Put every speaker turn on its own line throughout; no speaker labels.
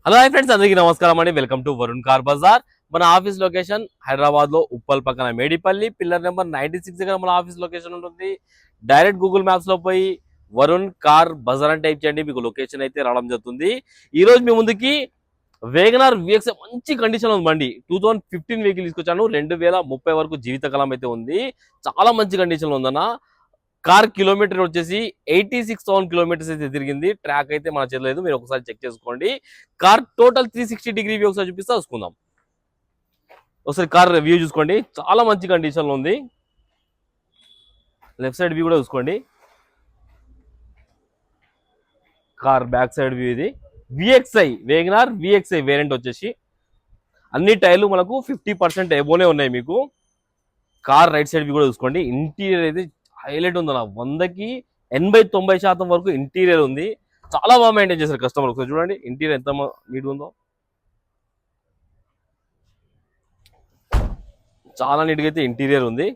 Hello hi friends, అందరికీ నమస్కారం అండి. Welcome to Varun car bazaar. మన ఆఫీస్ లొకేషన్ హైదరాబాద్ లో ఉప్పల్ పక్కన మేడిపల్లి పిల్లర్ నెంబర్ 96 దగ్గర మన ఆఫీస్ లొకేషన్ ఉంటుంది. డైరెక్ట్ గూగుల్ మ్యాప్స్ లో పోయి వరుణ్ కార్ బజార్ అని టైప్ చేయండి, మీకు లొకేషన్ అయితే రావడం జరుగుతుంది. ఈ రోజు మీ ముందుకి వేగనార్ విఎక్స్ మంచి కండిషన్ ఉంది బండి. 2015 వెహికల్ తీసుకొచ్చాను. 2030 వరకు జీవితకాలం అయితే ఉంది. చాలా మంచి కండిషన్ లో ఉందన్న. కార్ కిలోమీటర్ వచ్చేసి 86,000 కిలోమీటర్స్ అయితే తిరిగింది. ట్రాక్ అయితే మన చేతిలో లేదు, మీరు ఒకసారి చెక్ చేసుకోండి. కార్ టోటల్ 360 డిగ్రీ వ్యూ ఒకసారి చూపిస్తా చూసుకుందాం. ఒకసారి కార్ వ్యూ చూసుకోండి, చాలా మంచి కండిషన్ లో ఉంది. లెఫ్ట్ సైడ్ వ్యూ కూడా చూసుకోండి. కార్ బ్యాక్ సైడ్ వ్యూ ఇది. విఎక్స్ఐ వేగనార్ విఎక్స్ఐ వేరియంట్ వచ్చేసి అన్ని టైర్లు మనకు 50% ఎబోనే ఉన్నాయి మీకు. కార్ రైట్ సైడ్ వ్యూ కూడా చూసుకోండి. ఇంటీరియర్ అయితే హైలైట్ ఉంది అన్న. 100కి 80-90% వరకు ఇంటీరియర్ ఉంది. చాలా బాగా మెయింటైన్ చేశారు కస్టమర్. ఒకసారి చూడండి ఇంటీరియర్ ఎంత నీట్ ఉందో. చాలా నీట్గా అయితే ఇంటీరియర్ ఉంది.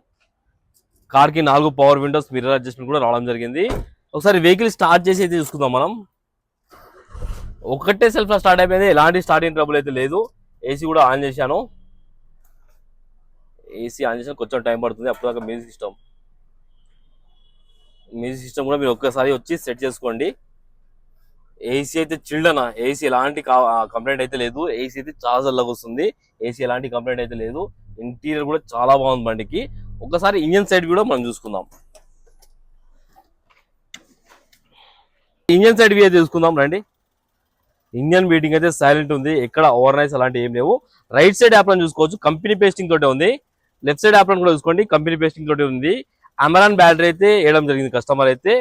కార్ కి 4 పవర్ విండోస్, మిర్రర్ అడ్జస్ట్మెంట్ కూడా రావడం జరిగింది. ఒకసారి వెహికల్ స్టార్ట్ చేసి అయితే చూసుకుందాం మనం. ఒకటే సెల్ఫ్ లో స్టార్ట్ అయిపోయింది, ఎలాంటి స్టార్టింగ్ ట్రబుల్ అయితే లేదు. ఏసీ కూడా ఆన్ చేశాను. ఏసీ ఆన్ చేసాను, కొంచెం టైం పడుతుంది. అప్పుడు దాకా మ్యూజిక్ సిస్టమ్ కూడా మీరు ఒక్కసారి వచ్చి సెట్ చేసుకోండి. ఏసీ అయితే చిల్డ్ అన్న. ఏసీ ఎలాంటి కంప్లైంట్ అయితే లేదు. ఏసీ అయితే చాలా చల్లగా వస్తుంది. ఏసీ ఎలాంటి కంప్లైంట్ అయితే లేదు. ఇంటీరియర్ కూడా చాలా బాగుంది బండికి. ఒకసారి ఇంజన్ సైడ్ కూడా మనం చూసుకుందాం. ఇంజన్ సైడ్ వ్యూ అయితే చూసుకుందాం రండి. ఇంజన్ బీటింగ్ అయితే సైలెంట్ ఉంది, ఎక్కడ ఓవర్ నైస్ అలాంటి ఏం లేవు. రైట్ సైడ్ యాప్లను చూసుకోవచ్చు, కంపెనీ పేస్టింగ్ తోటే ఉంది. లెఫ్ట్ సైడ్ యాప్లను కూడా చూసుకోండి, కంపెనీ పేస్టింగ్ తోటే ఉంది. అమెరాన్ బ్యాటరీ అయితే వేయడం జరిగింది కస్టమర్ అయితే.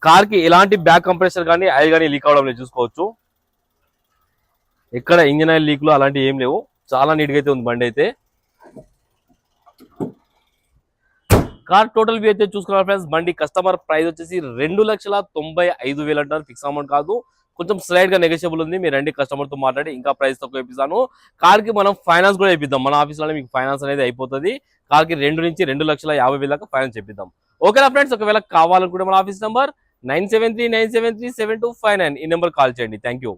కార్ కి ఎలాంటి బ్యాక్ కంప్రెసర్ కానీ ఆయిల్ కానీ లీక్ అవడం లేదు చూసుకోవచ్చు. ఎక్కడ ఇంజన్ ఆయిల్ లీక్లు అలాంటివి ఏం లేవు. చాలా నీట్ గా అయితే ఉంది బండి అయితే. కార్ టోటల్ వ్యూ అయితే చూసుకున్నారు ఫ్రెండ్స్. బండి కస్టమర్ ప్రైస్ వచ్చేసి 2,95,000 అంటారు. ఫిక్స్ అమౌంట్ కాదు, కొంచెం స్లైడ్ గా నెగోషియబుల్ ఉంది. మీరు రండి కస్టమర్ తో మాట్లాడి ఇంకా ప్రైస్ తక్కువ ఇప్పిస్తాను. కార్ కి మనం ఫైనాన్స్ కూడా ఇప్పిద్దాం. మన ఆఫీస్ లోనే మీకు ఫైనాన్స్ అనేది అయిపోతుంది. కార్ కి 2 నుంచి 2,50,000 దాకా ఫైనాన్స్ ఇప్పిద్దాం. ఓకేనా ఫ్రెండ్స్? ఒకవేళ కావాలనుకుంటే మన ఆఫీస్ నంబర్ 9739737259 ఈ నెంబర్ కాల్ చేయండి. Thank you.